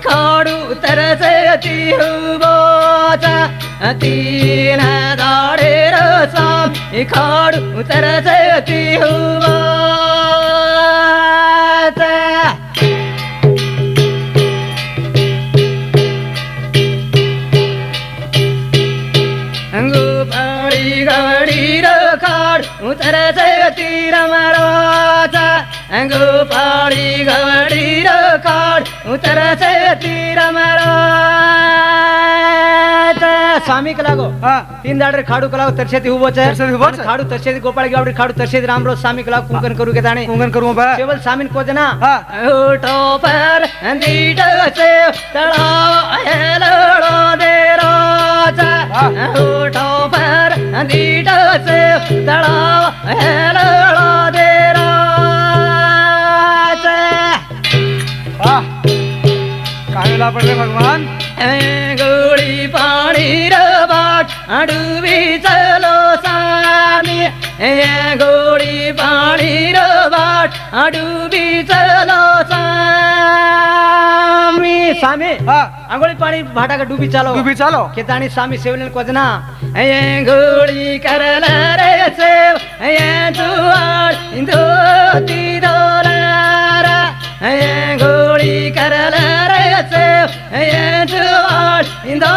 खाडू तरसती हुबोचा तीन दाडे रसाम खाडू तरसती हुबोचा गोपाळी गवडी रखाड उतरसती रमराचा गोपाळी गवडी रखाड उतरसती रमराचा स्वामी कलागो तीन दाडे खाडू कलाव तरसेती हुबोच खाडू तरसेती गोपाळी गवडी खाडू तरसेती रामरोज स्वामी कलाव कुंकन करू के ताणे कुंकन करू बा केवल स्वामी को जना उठो पर दीड से तळाव हेलडो दे रोजा उठो पर दीड से तळाव हेलडो दे रोजा कायला पडले भगवान गोळी पाणी रबाट डुबी चलो सामी गोळी पाणी रबाट डुबी चलो सामी सामी आंगोळी पाणी भाटा का डुबी चालो केताणी सामी सेवलेल कोजना गोळी करल रे सेव जुआड इंदोती डोलारा गोळी करल रे सेव जुआड इंदो